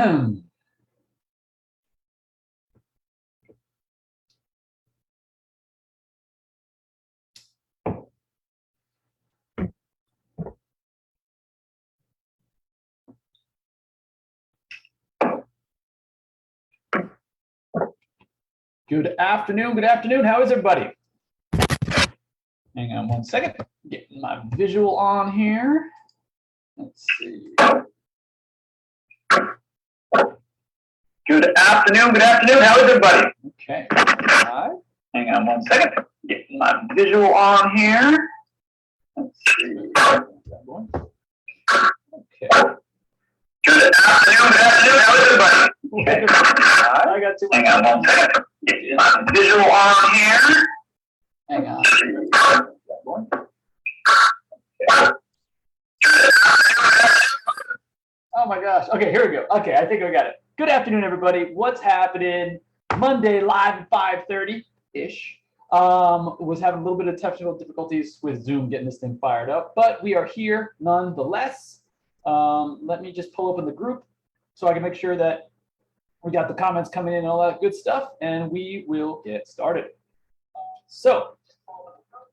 Good afternoon. Good afternoon. How is everybody? Hang on one second. Getting my visual on here. Let's see. Good afternoon. Good afternoon. How is everybody? Okay. Right. Hang on one second. Getting my visual on here. Let's see. Okay. Good afternoon. Good afternoon. How is everybody? Okay. I got two. Hang on one second. Getting my visual on here. Hang on. Oh my gosh. Okay, here we go. Okay, I think I got it. Good afternoon, everybody. What's happening? Monday live at 5:30-ish. Was having a little bit of technical difficulties with Zoom getting this thing fired up, but we are here nonetheless. Let me just pull open the group so I can make sure that we got the comments coming in and all that good stuff, and we will get started. So,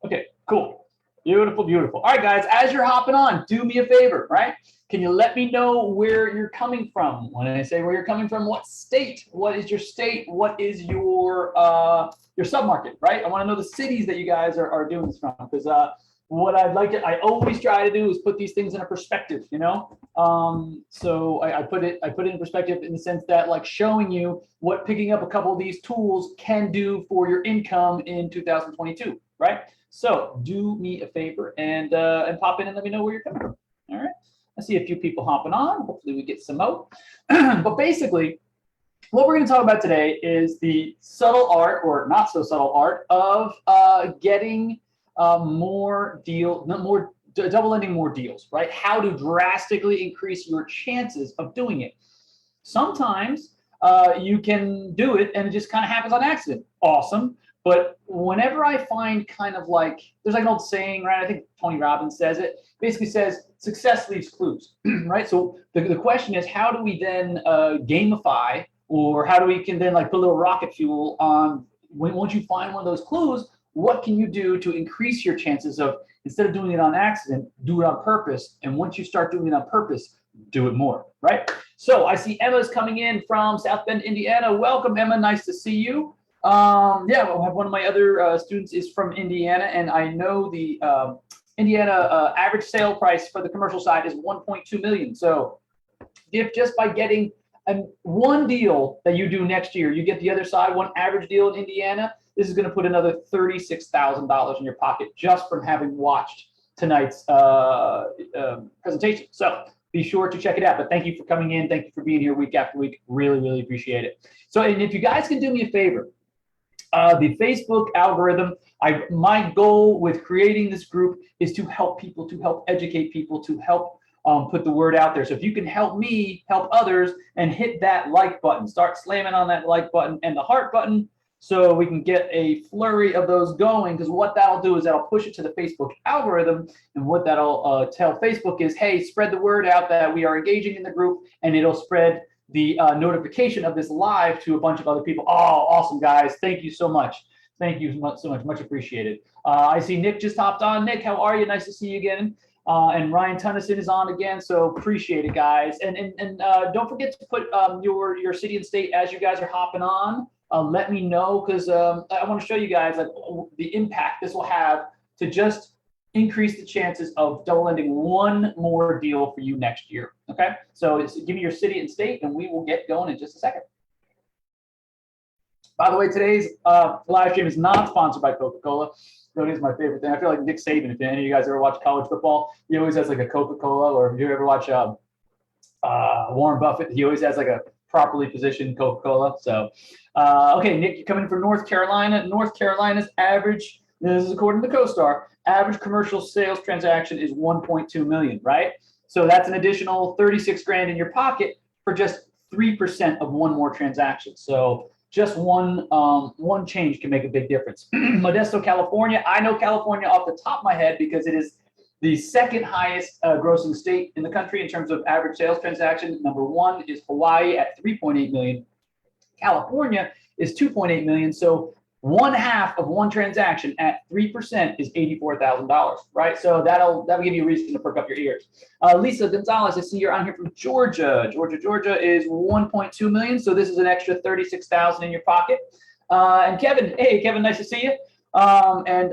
okay, cool. Beautiful, beautiful. All right, guys, as you're hopping on, do me a favor, right? Can you let me know where you're coming from? When I say where you're coming from, what state? What is your state? What is your submarket, right? I want to know the cities that you guys are doing this from, because what I always try to do is put these things in a perspective, you know? So I put it in perspective in the sense that, like, showing you what picking up a couple of these tools can do for your income in 2022, right? So do me a favor and pop in and let me know where you're coming from. All right. I see a few people hopping on. Hopefully we get some more. But basically, what we're going to talk about today is the subtle art, or not so subtle art, of getting double ending more deals, right? How to drastically increase your chances of doing it. Sometimes you can do it and it just kind of happens on accident. Awesome. But whenever I find kind of like, there's like an old saying, right? I think Tony Robbins says it, basically says success leaves clues, right? So the question is, how do we then gamify, or how do we can then like put a little rocket fuel on once you find one of those clues, what can you do to increase your chances of, instead of doing it on accident, do it on purpose. And once you start doing it on purpose, do it more, right? So I see Emma's coming in from South Bend, Indiana. Welcome, Emma. Nice to see you. Yeah, we'll have one of my other students is from Indiana, and I know the Indiana average sale price for the commercial side is 1.2 million. So if just by getting one deal that you do next year, you get the other side, one average deal in Indiana, this is going to put another $36,000 in your pocket just from having watched tonight's presentation. So be sure to check it out. But thank you for coming in. Thank you for being here week after week. Really, really appreciate it. So, and if you guys can do me a favor, the Facebook algorithm, my goal with creating this group is to help people, to help educate people, to help put the word out there. So if you can help me help others and hit that like button, start slamming on that like button and the heart button, so we can get a flurry of those going, because what that'll do is that'll push it to the Facebook algorithm, and what that'll tell Facebook is, hey, spread the word out that we are engaging in the group, and it'll spread the notification of this live to a bunch of other people. Oh, awesome, guys. Thank you so much. Thank you so much. Much appreciated. I see Nick just hopped on. Nick, how are you? Nice to see you again. And Ryan Tunnison is on again, so appreciate it, guys. And don't forget to put your city and state as you guys are hopping on. Let me know, because I want to show you guys like the impact this will have to just increase the chances of double ending one more deal for you next year. Okay, so give me your city and state, and we will get going in just a second. By the way, today's live stream is not sponsored by Coca-Cola. That is my favorite thing. I feel like Nick Saban. If any of you guys ever watch college football, he always has like a Coca-Cola. Or if you ever watch Warren Buffett, he always has like a properly positioned Coca-Cola. So, okay, Nick, you're coming from North Carolina. North Carolina's average, this is according to CoStar, average commercial sales transaction is 1.2 million, right? So that's an additional 36 grand in your pocket for just 3% of one more transaction. So just one change can make a big difference. Modesto, California. I know California off the top of my head because it is The second highest grossing state in the country in terms of average sales transaction, number one is Hawaii at 3.8 million. California is 2.8 million. So one half of one transaction at 3% is $84,000, right? So that'll give you a reason to perk up your ears. Lisa Gonzalez, I see you're on here from Georgia. Georgia is 1.2 million. So this is an extra 36,000 in your pocket. And Kevin, hey Kevin, nice to see you. And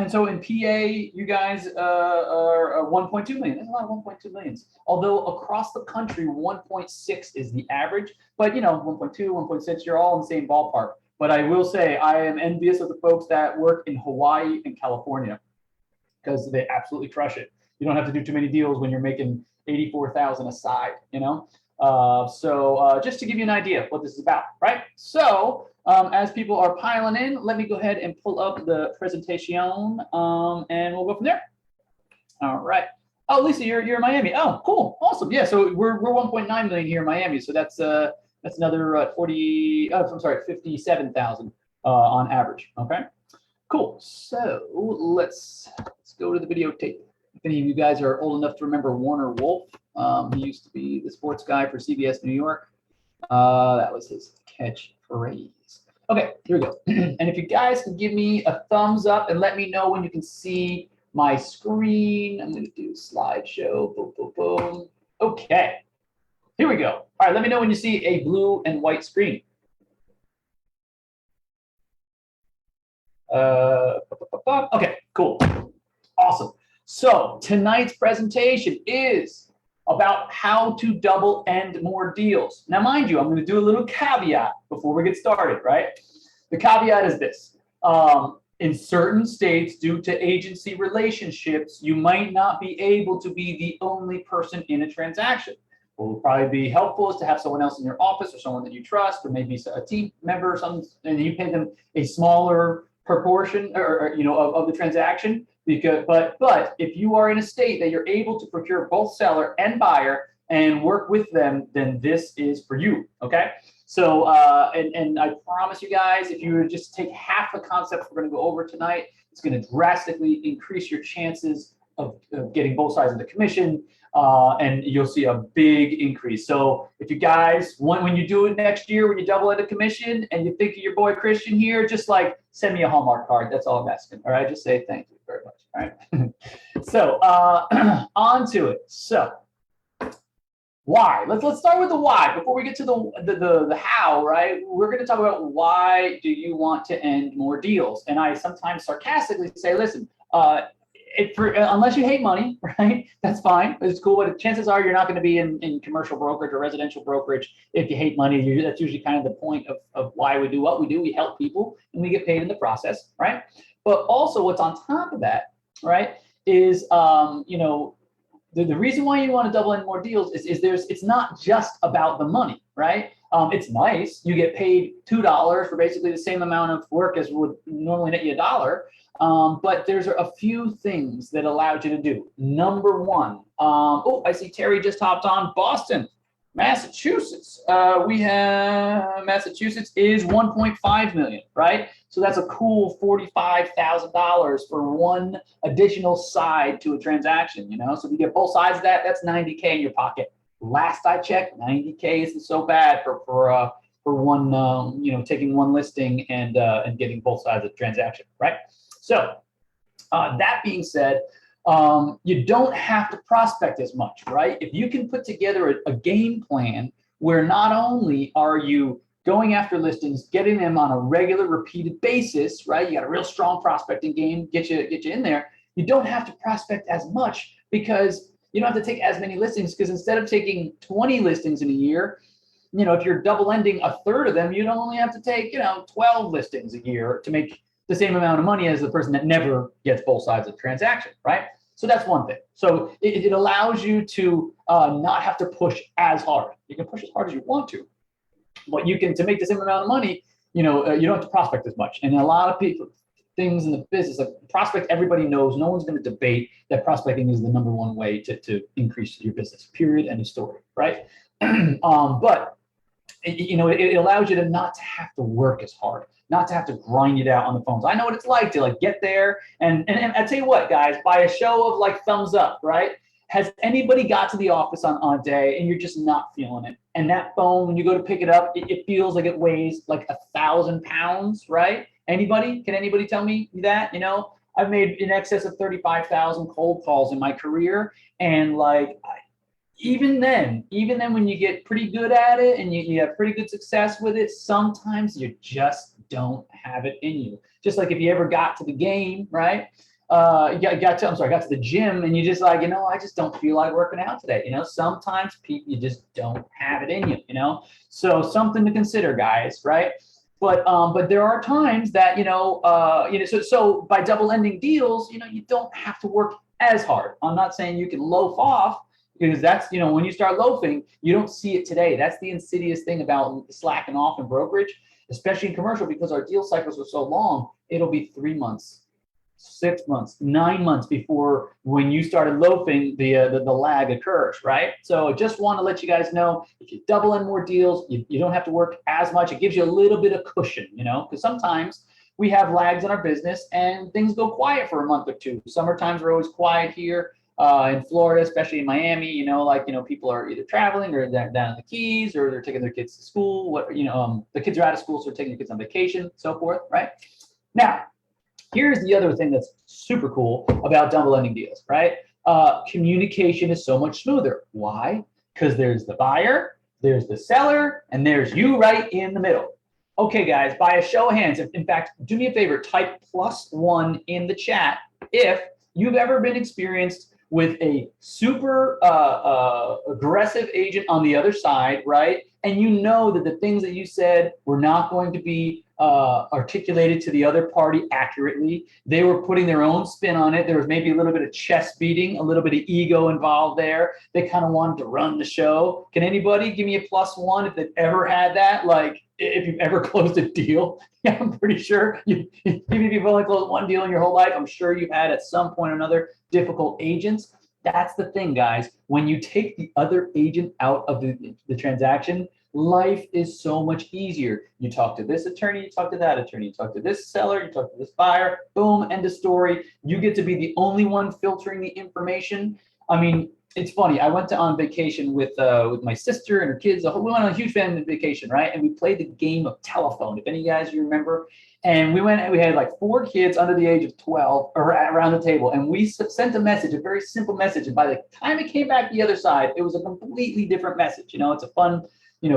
so in PA, you guys are 1.2 million. There's a lot of 1.2 millions. Although across the country, 1.6 is the average. But 1.2, 1.6, you're all in the same ballpark. But I will say I am envious of the folks that work in Hawaii and California because they absolutely crush it. You don't have to do too many deals when you're making 84,000 a side, So just to give you an idea of what this is about, right? So as people are piling in, let me go ahead and pull up the presentation, and we'll go from there. All right. Oh, Lisa, you're in Miami. Oh, cool, awesome. Yeah, so we're 1.9 million here in Miami. So that's another 57,000 on average. Okay, cool. So let's go to the videotape. If any of you guys are old enough to remember Warner Wolf, he used to be the sports guy for CBS New York. That was his catchphrase. Okay, here we go. And if you guys can give me a thumbs up and let me know when you can see my screen. I'm going to do slideshow. Boom, boom, boom. Okay, here we go. All right, let me know when you see a blue and white screen. Okay, cool. Awesome. So tonight's presentation is about how to double end more deals. Now, mind you, I'm going to do a little caveat before we get started, right? The caveat is this. In certain states, due to agency relationships, you might not be able to be the only person in a transaction. What would probably be helpful is to have someone else in your office or someone that you trust, or maybe a team member or something, and you pay them a smaller proportion of the transaction. Because, but if you are in a state that you're able to procure both seller and buyer and work with them, then this is for you. Okay. So and I promise you guys, if you would just take half the concepts we're going to go over tonight, it's going to drastically increase your chances of getting both sides of the commission. And you'll see a big increase. So if you guys want, when you do it next year, when you double at a commission and you think of your boy Christian here, just like send me a Hallmark card. That's all I'm asking. All right. Just say thank you very much. All right. So on to it. So why? Let's start with the why before we get to the how, right? We're going to talk about why do you want to end more deals? And I sometimes sarcastically say, listen, unless you hate money, right? That's fine. It's cool. But chances are you're not going to be in commercial brokerage or residential brokerage if you hate money. That's usually kind of the point of why we do what we do. We help people and we get paid in the process, right? But also what's on top of that, right, is, the reason why you want to double in more deals is it's not just about the money, right? It's nice. You get paid $2 for basically the same amount of work as would normally net you $1. But there's a few things that allows you to do. Number one, I see Terry just hopped on. Boston, Massachusetts. We have Massachusetts is 1.5 million, right? So that's a cool $45,000 for one additional side to a transaction, So if you get both sides of that, that's 90K in your pocket. Last I checked, 90K isn't so bad for one, taking one listing and getting both sides of the transaction, right? So that being said, you don't have to prospect as much, right? If you can put together a game plan where not only are you going after listings, getting them on a regular, repeated basis, right? You got a real strong prospecting game, get you in there. You don't have to prospect as much because you don't have to take as many listings, because instead of taking 20 listings in a year, if you're double ending a third of them, you'd only have to take, 12 listings a year to make the same amount of money as the person that never gets both sides of the transaction, right? So that's one thing. So it allows you to not have to push as hard. You can push as hard as you want to, but you can, to make the same amount of money, you don't have to prospect as much. And a lot of people, things in the business, like prospect, everybody knows, no one's going to debate that prospecting is the number one way to increase your business, period, end of story, right? But it allows you to not to have to work as hard, not to have to grind it out on the phones. I know what it's like to like get there. And I tell you what, guys, by a show of like thumbs up, right? Has anybody got to the office on a day and you're just not feeling it? And that phone, when you go to pick it up, it feels like it weighs like 1,000 pounds, right? Anybody? Can anybody tell me that? I've made in excess of 35,000 cold calls in my career. And like, even then when you get pretty good at it and you have pretty good success with it, sometimes you just don't have it in you. Just like if you ever got to the game, right? Got to the gym and you just like, I just don't feel like working out today. Sometimes people, you just don't have it in you, so something to consider, guys, right? But there are times that, so by double ending deals, you don't have to work as hard. I'm not saying you can loaf off, because that's, when you start loafing, you don't see it today. That's the insidious thing about slacking off in brokerage, especially in commercial, because our deal cycles are so long. It'll be 3 months, 6 months, 9 months before when you started loafing, the lag occurs, right? So just want to let you guys know, if you double in more deals, you don't have to work as much. It gives you a little bit of cushion, because sometimes we have lags in our business and things go quiet for a month or two. Summer times are always quiet here. In Florida, especially in Miami, people are either traveling or they're down in the Keys, or they're taking their kids to school. The kids are out of school, so they're taking their kids on vacation, so forth, right? Now, here's the other thing that's super cool about double ending deals, right? Communication is so much smoother. Why? Because there's the buyer, there's the seller, and there's you right in the middle. Okay, guys, by a show of hands, in fact, do me a favor, type +1 in the chat if you've ever been experienced with a super aggressive agent on the other side, right? And you know that the things that you said were not going to be articulated to the other party accurately. They were putting their own spin on it. There was maybe a little bit of chest beating, a little bit of ego involved there. They kind of wanted to run the show. Can anybody give me a +1 if they've ever had that? Like, if you've ever closed a deal? Yeah, I'm pretty sure. Even if you've only closed one deal in your whole life, I'm sure you've had at some point or another difficult agents. That's the thing, guys. When you take the other agent out of the transaction, life is so much easier. You talk to this attorney, you talk to that attorney, you talk to this seller, you talk to this buyer, boom, end of story. You get to be the only one filtering the information. I mean, it's funny. I went on vacation with my sister and her kids. We went on a huge family vacation, right? And we played the game of telephone, if any of you guys remember. And we had like 4 kids under the age of 12 around the table. And we sent a message, a very simple message. And by the time it came back the other side, it was a completely different message. It's a fun,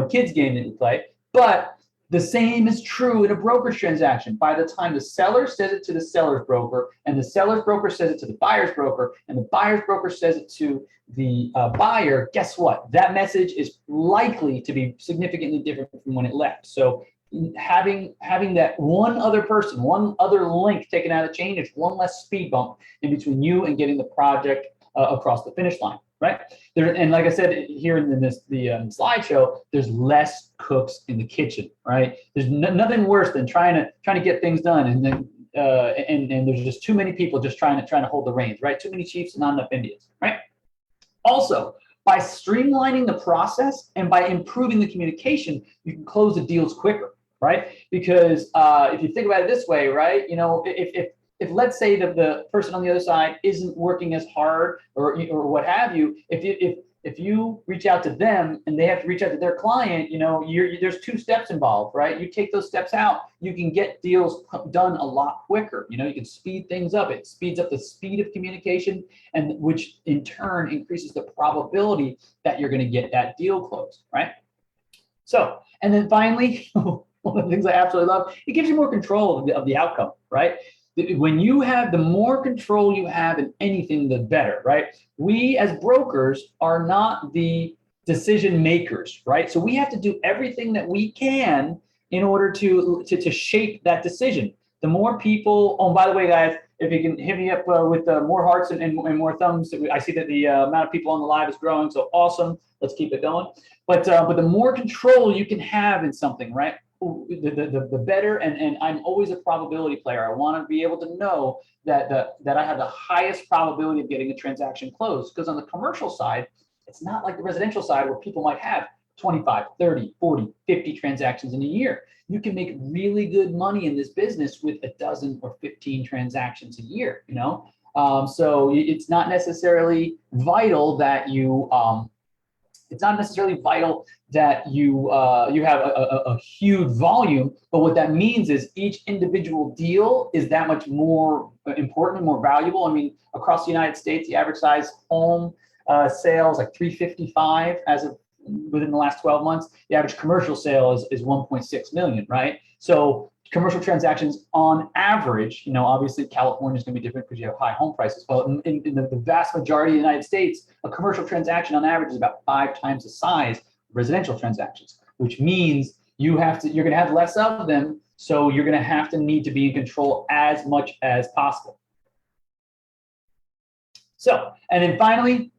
kids game that you play. But the same is true in a brokerage transaction. By the time the seller says it to the seller's broker, and the seller's broker says it to the buyer's broker, and the buyer's broker says it to the buyer, guess what? That message is likely to be significantly different from when it left. So having that one other person, one other link taken out of the chain, is one less speed bump in between you and getting the project across the finish line, right? And like I said here in the slideshow, there's less cooks in the kitchen, right? There's nothing worse than trying to get things done, and then and there's just too many people just trying to hold the reins, right? Too many chiefs and not enough Indians, right? Also, by streamlining the process and by improving the communication, you can close the deals quicker, right? Because if you think about it this way, right, if let's say that the person on the other side isn't working as hard or what have you, if you reach out to them and they have to reach out to their client, there's 2 steps involved, right? You take those steps out, you can get deals done a lot quicker. You can speed things up. It speeds up the speed of communication, and which in turn increases the probability that you're going to get that deal closed, right? So, and then finally, one of the things I absolutely love, it gives you more control of the outcome, right? When you have, the more control you have in anything, the better, right? We as brokers are not the decision makers, right? So we have to do everything that we can in order to shape that decision. The more people, oh, by the way, guys, if you can hit me up with more hearts and more thumbs, I see that the amount of people on the live is growing, so awesome. Let's keep it going. But the more control you can have in something, right? The better, and I'm always a probability player. I want to be able to know that I have the highest probability of getting a transaction closed, because on the commercial side, it's not like the residential side where people might have 25, 30, 40, 50 transactions in a year. You can make really good money in this business with a dozen or 15 transactions a year, you know? So it's not necessarily vital that you you have a huge volume, but what that means is each individual deal is that much more important and more valuable. I mean, across the United States, the average size home sales like 355 as of within the last 12 months. The average commercial sale is 1.6 million, right? So commercial transactions on average, you know, obviously California is going to be different because you have high home prices, but in the vast majority of the United States, a commercial transaction on average is about 5 times the size of residential transactions, which means you're going to have less of them. So you're going to need to be in control as much as possible. So, and then finally,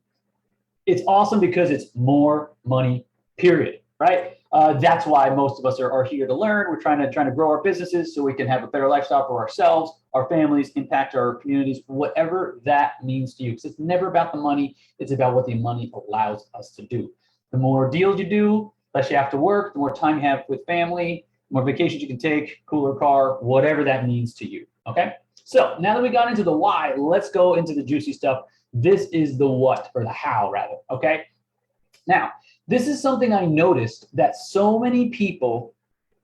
it's awesome because it's more money, period, right? That's why most of us are here to learn. We're trying to grow our businesses so we can have a better lifestyle for ourselves, our families, impact our communities, whatever that means to you. Because it's never about the money. It's about what the money allows us to do. The more deals you do, less you have to work, the more time you have with family, the more vacations you can take, cooler car, whatever that means to you, okay? So now that we got into the why, let's go into the juicy stuff. This is the what, or the how rather, okay? Now, this is something I noticed that so many people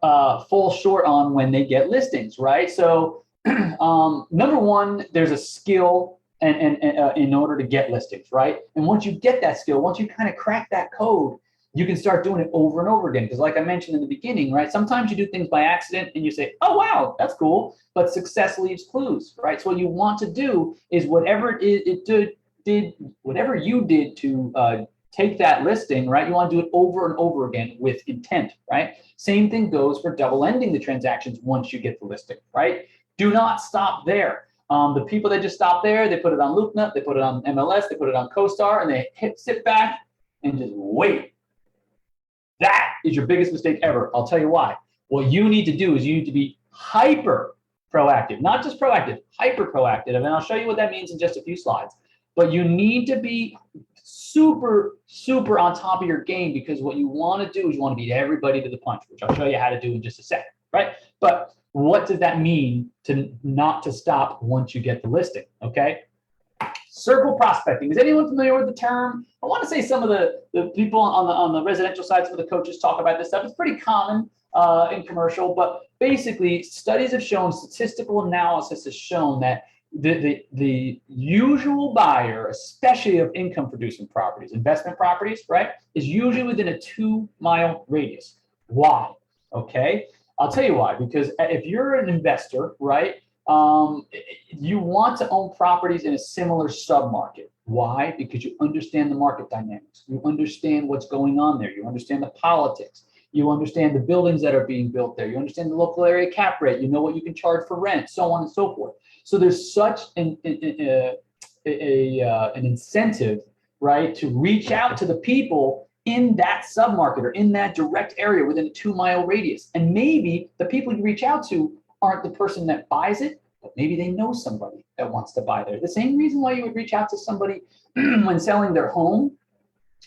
fall short on when they get listings, right? So number one, there's a skill and in order to get listings, right? And once you get that skill, once you kind of crack that code, you can start doing it over and over again. Because like I mentioned in the beginning, right? Sometimes you do things by accident and you say, oh, wow, that's cool. But success leaves clues, right? So what you want to do is whatever whatever you did to take that listing, right? You want to do it over and over again with intent, right? Same thing goes for double ending the transactions once you get the listing, right? Do not stop there. The people that just stop there, they put it on LoopNut, they put it on MLS, they put it on CoStar, and they sit back and just wait. That is your biggest mistake ever. I'll tell you why. What you need to do is you need to be hyper proactive, not just proactive, hyper proactive. And I'll show you what that means in just a few slides. But you need to be super, super on top of your game, because what you want to do is you want to beat everybody to the punch, which I'll show you how to do in just a second, right? But what does that mean to not to stop once you get the listing, okay? Circle prospecting. Is anyone familiar with the term? I want to say some of the people on the residential side, some of the coaches talk about this stuff. It's pretty common in commercial, but basically studies have shown, statistical analysis has shown that the usual buyer, especially of income producing properties, investment properties, right, is usually within a 2-mile radius. Why? Okay, I'll tell you why. Because if you're an investor, right, you want to own properties in a similar submarket. Why? Because you understand the market dynamics. You understand what's going on there. You understand the politics. You understand the buildings that are being built there. You understand the local area cap rate. You know what you can charge for rent, so on and so forth. So there's such an incentive, right, to reach out to the people in that submarket or in that direct area within a 2-mile radius. And maybe the people you reach out to aren't the person that buys it, but maybe they know somebody that wants to buy there. The same reason why you would reach out to somebody when selling their home,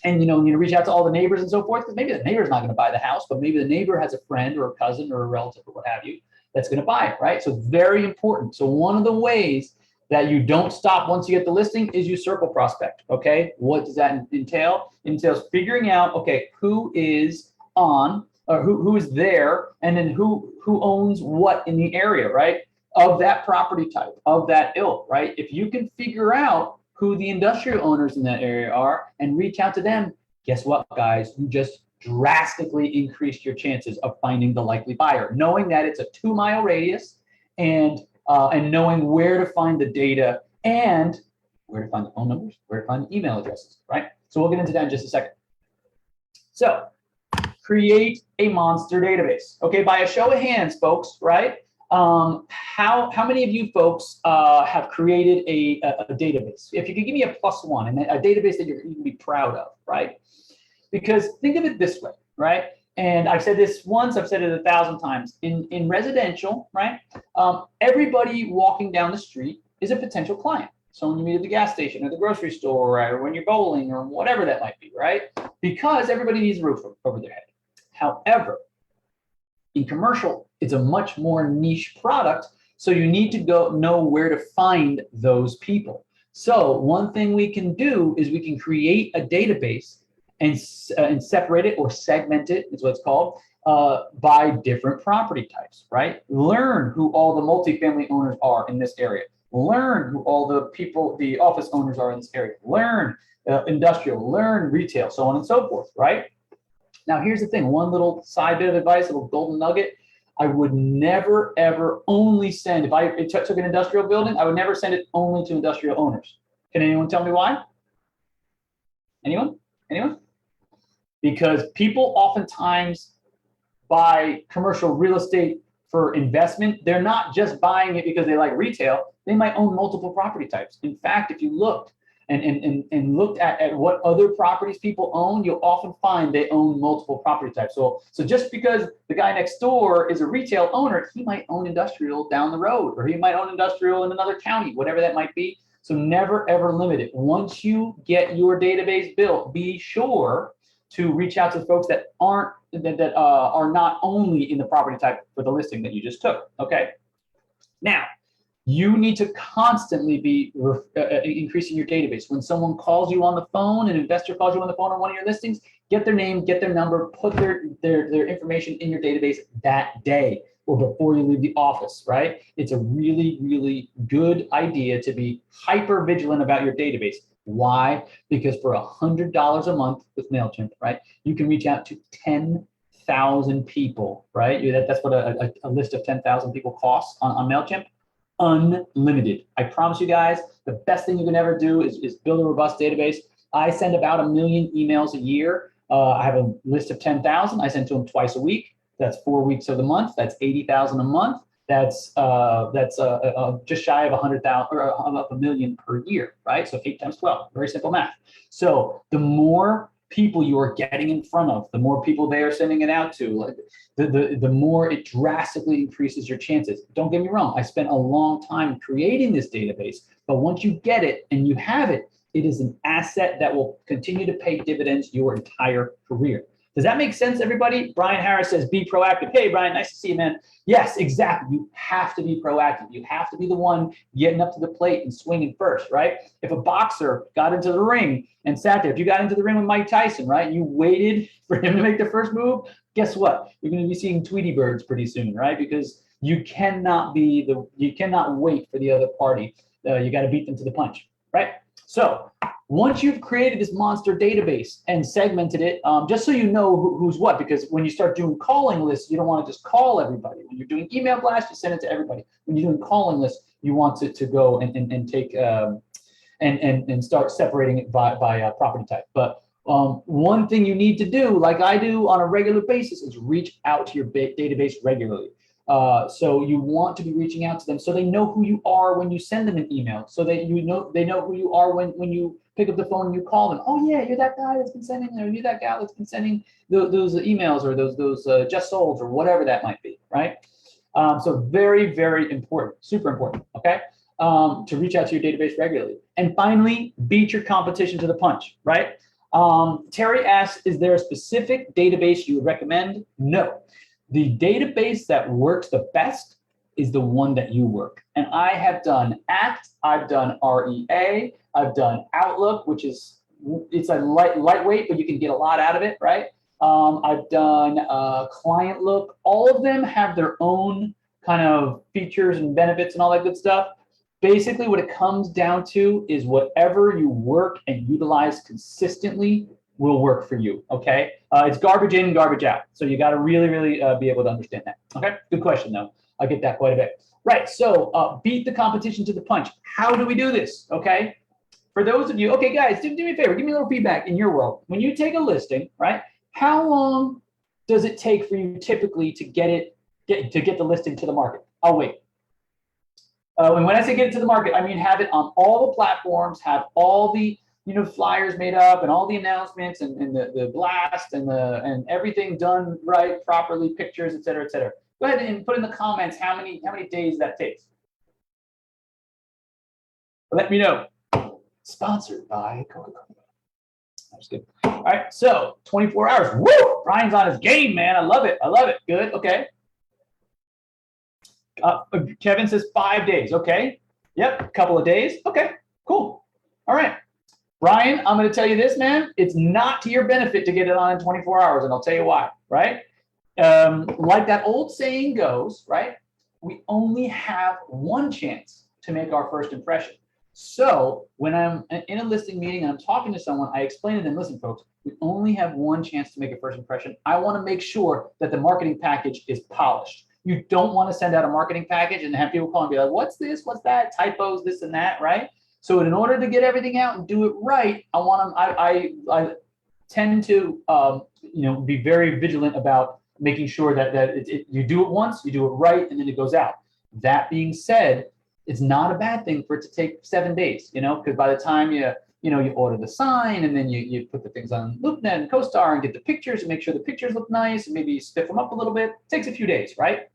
and you reach out to all the neighbors and so forth, because maybe the neighbor's not going to buy the house, but maybe the neighbor has a friend or a cousin or a relative or what have you that's going to buy it, right? So very important. So one of the ways that you don't stop once you get the listing is you circle prospect, okay? What does that entail? It entails figuring out, okay, who is on, or who is there, and then who owns what in the area, right? Of that property type, of that ilk, right? If you can figure out who the industrial owners in that area are and reach out to them, guess what, guys? You just drastically increased your chances of finding the likely buyer, knowing that it's a 2-mile radius and knowing where to find the data and where to find the phone numbers, where to find the email addresses, right? So we'll get into that in just a second. So create a monster database. Okay, by a show of hands, folks, right? How many of you folks have created a database? If you could give me a +1 and a database that you can be proud of, right? Because think of it this way, right? And I've said this once, I've said it 1,000 times. In residential, right? Everybody walking down the street is a potential client. someone you meet at the gas station or the grocery store or when you're bowling or whatever that might be, right? Because everybody needs a roof over their head. However, in commercial, it's a much more niche product, so you need to know where to find those people. So one thing we can do is we can create a database and separate it or segment it, is what it's called, by different property types, right? Learn who all the multifamily owners are in this area. Learn who all the office owners are in this area. Learn industrial, learn retail, so on and so forth, right? Now, here's the thing, one little side bit of advice, a little golden nugget. I would never, ever only send, if I took an industrial building, I would never send it only to industrial owners. Can anyone tell me why? Anyone? Anyone? Because people oftentimes buy commercial real estate for investment. They're not just buying it because they like retail. They might own multiple property types. In fact, if you looked and looked at what other properties people own, you'll often find they own multiple property types. So just because the guy next door is a retail owner, he might own industrial down the road, or he might own industrial in another county, whatever that might be. So never, ever limit it. Once you get your database built, be sure to reach out to folks that are not only in the property type for the listing that you just took, okay? Now, you need to constantly be increasing your database. When someone calls you on the phone, an investor calls you on the phone on one of your listings, get their name, get their number, put their information in your database that day or before you leave the office, right? It's a really, really good idea to be hyper vigilant about your database. Why? Because for $100 a month with Mailchimp, right, you can reach out to 10,000 people, right? That's what a list of 10,000 people costs on Mailchimp. Unlimited. I promise you guys, the best thing you can ever do is build a robust database. I send about 1 million emails a year. I have a list of 10,000. I send to them twice a week. That's 4 weeks of the month. That's 80,000 a month. That's just shy of 100,000 or of 1 million per year, right? So 8 times 12, very simple math. So the more people you are getting in front of, the more people they are sending it out to, like the more it drastically increases your chances. Don't get me wrong, I spent a long time creating this database, but once you get it and you have it, it is an asset that will continue to pay dividends your entire career. Does that make sense, everybody? Brian Harris says, be proactive. Hey, Brian, nice to see you, man. Yes, exactly. You have to be proactive. You have to be the one getting up to the plate and swinging first, right? If a boxer got into the ring and sat there, if you got into the ring with Mike Tyson, right, and you waited for him to make the first move, guess what? You're going to be seeing Tweety birds pretty soon, right? Because you cannot wait for the other party. You got to beat them to the punch, right? So once you've created this monster database and segmented it, just so you know who's what, because when you start doing calling lists, you don't want to just call everybody. When you're doing email blasts, you send it to everybody. When you're doing calling lists, you want to go and take and start separating it by property type. But one thing you need to do, like I do on a regular basis, is reach out to your database regularly. So you want to be reaching out to them so they know who you are when you send them an email, so that they know who you are when you pick up the phone and you call them. Oh yeah, you're that guy that's been sending, or you're that gal that's been sending those emails, or those just solds, or whatever that might be, right? So very, very important, super important, okay? To reach out to your database regularly. And finally, beat your competition to the punch, right? Terry asks, is there a specific database you would recommend? No. The database that works the best is the one that you work. And I have done ACT, I've done REA, I've done Outlook, which is, it's a lightweight, but you can get a lot out of it, right? I've done Client Look. All of them have their own kind of features and benefits and all that good stuff. Basically, what it comes down to is whatever you work and utilize consistently will work for you, okay? It's garbage in, garbage out. So you gotta really, really be able to understand that, okay? Good question though. I get that quite a bit. Right, so beat the competition to the punch. How do we do this, okay? For those of you, okay guys, do me a favor, give me a little feedback in your world. When you take a listing, right, how long does it take for you typically to get the listing to the market? I'll wait. And when I say get it to the market, I mean have it on all the platforms, have all the flyers made up and all the announcements and the blast and everything done right, properly, pictures, et cetera, et cetera. Go ahead and put in the comments how many days that takes. Let me know. Sponsored by Coca-Cola. That's good. All right, so 24 hours. Woo! Brian's on his game, man. I love it. I love it. Good. Okay. Kevin says 5 days. Okay. Yep. A couple of days. Okay. Cool. All right. Brian, I'm going to tell you this, man. It's not to your benefit to get it on in 24 hours, and I'll tell you why, right? Like that old saying goes, right? We only have one chance to make our first impression. So when I'm in a listing meeting and I'm talking to someone, I explain to them, listen, folks, we only have one chance to make a first impression. I want to make sure that the marketing package is polished. You don't want to send out a marketing package and have people call and be like, what's this, what's that, typos, this and that, right? So in order to get everything out and do it right, I tend to be very vigilant about making sure that you do it once, you do it right, and then it goes out. That being said, it's not a bad thing for it to take 7 days, because by the time you order the sign and then you put the things on LoopNet and CoStar and get the pictures and make sure the pictures look nice and maybe spiff them up a little bit, it takes a few days, right?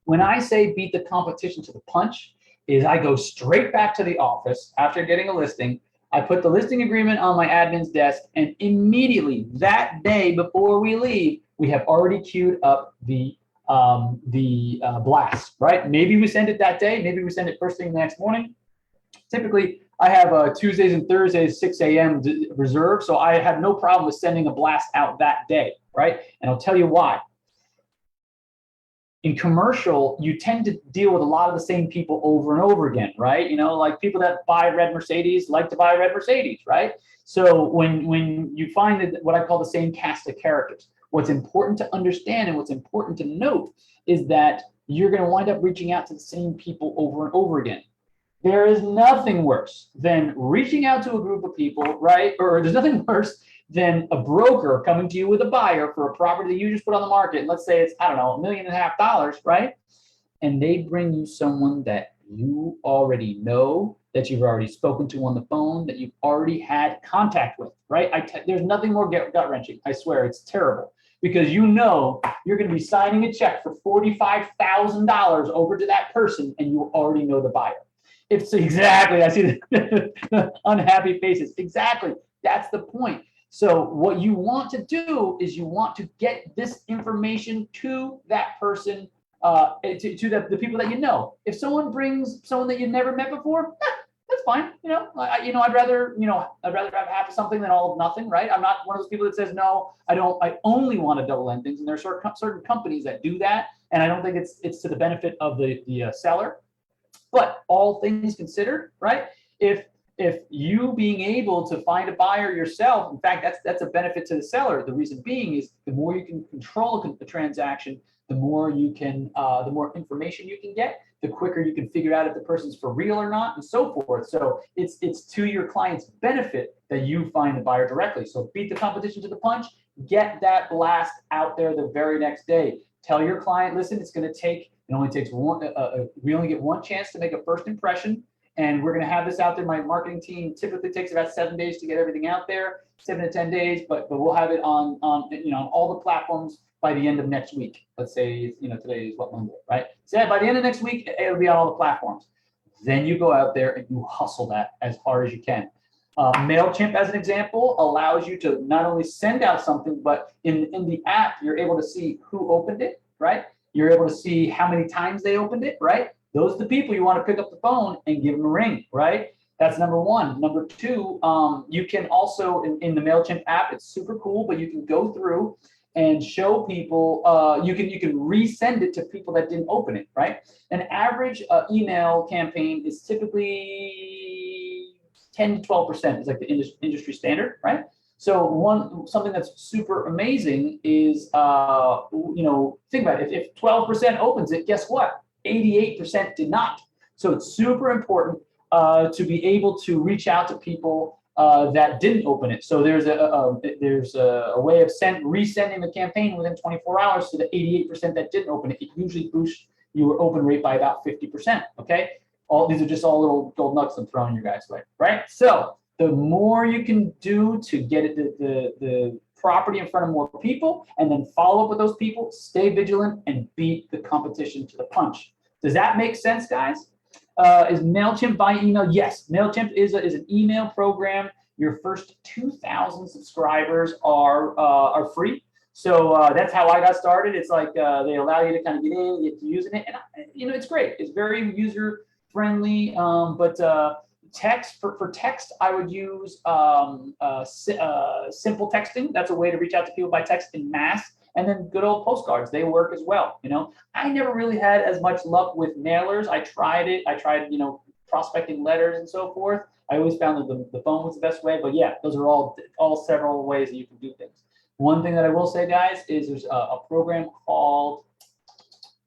When I say beat the competition to the punch, is I go straight back to the office after getting a listing. I put the listing agreement on my admin's desk, and immediately that day before we leave, we have already queued up the blast, right? Maybe we send it that day. Maybe we send it first thing the next morning. Typically, I have Tuesdays and Thursdays, 6 a.m. reserved, so I have no problem with sending a blast out that day, right? And I'll tell you why. In commercial, you tend to deal with a lot of the same people over and over again, right? Like people that buy red Mercedes like to buy red Mercedes, right? So when you find that what I call the same cast of characters, what's important to understand and what's important to note is that you're going to wind up reaching out to the same people over and over again. There is nothing worse than reaching out to a group of people, right? Or there's nothing worse than a broker coming to you with a buyer for a property that you just put on the market. Let's say it's, I don't know, $1.5 million, right? And they bring you someone that you already know, that you've already spoken to on the phone, that you've already had contact with, right? There's nothing more gut-wrenching. I swear, it's terrible. Because you're going to be signing a check for $45,000 over to that person, and you already know the buyer. It's exactly, I see the unhappy faces. Exactly, that's the point. So what you want to do is you want to get this information to that person, to the people that you know. If someone brings someone that you've never met before, that's fine. I'd rather have half of something than all of nothing, right? I'm not one of those people that says no. I only want to double end things, and there are certain companies that do that, and I don't think it's to the benefit of the seller. But all things considered, right? If you being able to find a buyer yourself, in fact, that's a benefit to the seller. The reason being is the more you can control the transaction, the more information you can get, the quicker you can figure out if the person's for real or not, and so forth. So it's to your client's benefit that you find the buyer directly. So beat the competition to the punch, get that blast out there the very next day. Tell your client, listen, it only takes one, we only get one chance to make a first impression, and we're going to have this out there. My marketing team typically takes about 7 days to get everything out there, 7 to 10 days, but we'll have it on all the platforms by the end of next week. Let's say, today is Monday, right? So by the end of next week, it'll be on all the platforms. Then you go out there and you hustle that as hard as you can. Mailchimp, as an example, allows you to not only send out something, but in the app, you're able to see who opened it, right? You're able to see how many times they opened it, right? Those are the people you want to pick up the phone and give them a ring, right? That's number one. Number two, you can also, in the Mailchimp app, it's super cool, but you can go through and show people, you can resend it to people that didn't open it, right? An average email campaign is typically 10 to 12% is like the industry standard, right? So something that's super amazing is, think about it. If 12% opens it, guess what? 88% did not. So it's super important to be able to reach out to people that didn't open it. So there's a way of resending the campaign within 24 hours to the 88% that didn't open it. It usually boosts your open rate by about 50%. Okay. These are just all little gold nuggets I'm throwing your guys' way, right? So the more you can do to get the property in front of more people, and then follow up with those people, stay vigilant, and beat the competition to the punch. Does that make sense, guys? Is Mailchimp by email? Yes, Mailchimp is an email program. Your first 2,000 subscribers are free. So that's how I got started. It's like they allow you to kind of get in, get to using it, and it's great. It's very user friendly. But text for text, I would use simple texting. That's a way to reach out to people by text in mass. And then good old postcards, they work as well. I never really had as much luck with mailers. I tried it. I tried, prospecting letters and so forth. I always found that the phone was the best way. But yeah, those are all several ways that you can do things. One thing that I will say, guys, is there's a program called,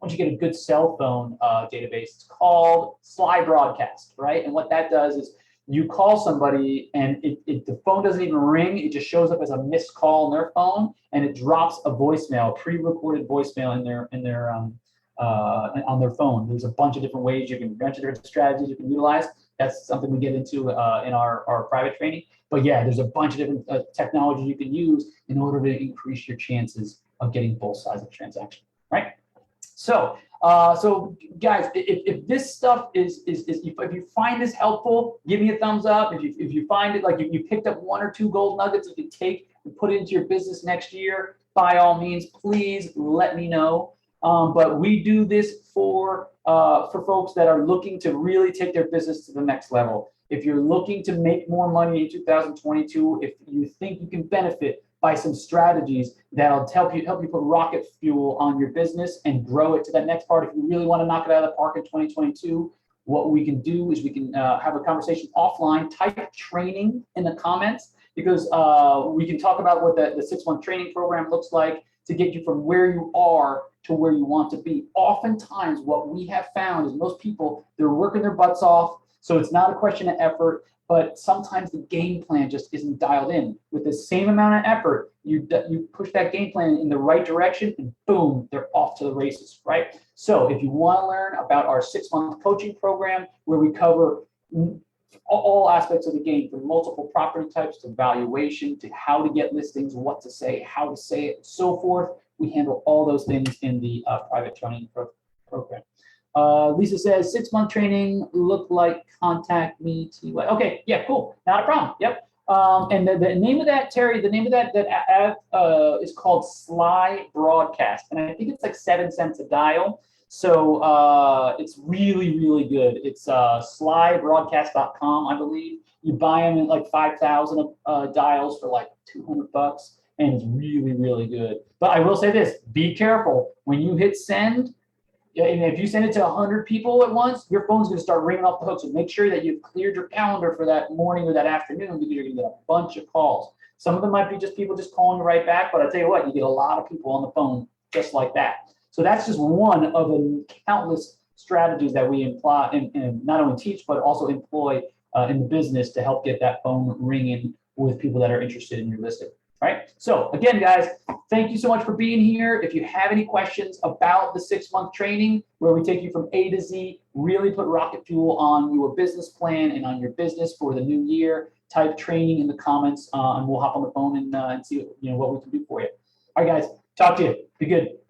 once you get a good cell phone database, it's called Sly Broadcast, right? And what that does is you call somebody and the phone doesn't even ring. It just shows up as a missed call on their phone, and it drops a voicemail, a pre-recorded voicemail on their phone. There's a bunch of different ways you can, bunch of different strategies you can utilize. That's something we get into in our private training. But yeah, there's a bunch of different technology you can use in order to increase your chances of getting both sides of the transaction, right? So guys, if this stuff is if you find this helpful, give me a thumbs up. If you find it like you picked up 1 or 2 gold nuggets you can take and put it into your business next year, by all means, please let me know. But we do this for folks that are looking to really take their business to the next level. If you're looking to make more money in 2022, if you think you can benefit by some strategies that'll help you put rocket fuel on your business and grow it to that next part. If you really want to knock it out of the park in 2022, what we can do is we can have a conversation offline. Type training in the comments, because we can talk about what the 6-month training program looks like to get you from where you are to where you want to be. Oftentimes, what we have found is most people, they're working their butts off, so it's not a question of effort, but sometimes the game plan just isn't dialed in. With the same amount of effort, you push that game plan in the right direction, and boom, they're off to the races, right? So if you want to learn about our 6-month coaching program, where we cover all aspects of the game, from multiple property types to valuation to how to get listings, what to say, how to say it, and so forth, we handle all those things in the private training program. Lisa says 6-month training look like contact me. TY. Okay, yeah, cool, not a problem. Yep. And the name of that, Terry, the name of that app is called Sly Broadcast, and I think it's like 7 cents a dial. So it's really, really good. It's slybroadcast.com, I believe. You buy them at like 5,000 dials for like $200, and it's really, really good. But I will say this: be careful when you hit send. And if you send it to 100 people at once, your phone's going to start ringing off the hook. So make sure that you've cleared your calendar for that morning or that afternoon, because you're going to get a bunch of calls. Some of them might be just people just calling you right back, but I tell you what, you get a lot of people on the phone just like that. So that's just one of the countless strategies that we imply and not only teach, but also employ in the business to help get that phone ringing with people that are interested in your listing. Right. So again, guys, thank you so much for being here. If you have any questions about the 6-month training, where we take you from A to Z, really put rocket fuel on your business plan and on your business for the new year, type training in the comments, and we'll hop on the phone and see what we can do for you. All right, guys, talk to you. Be good.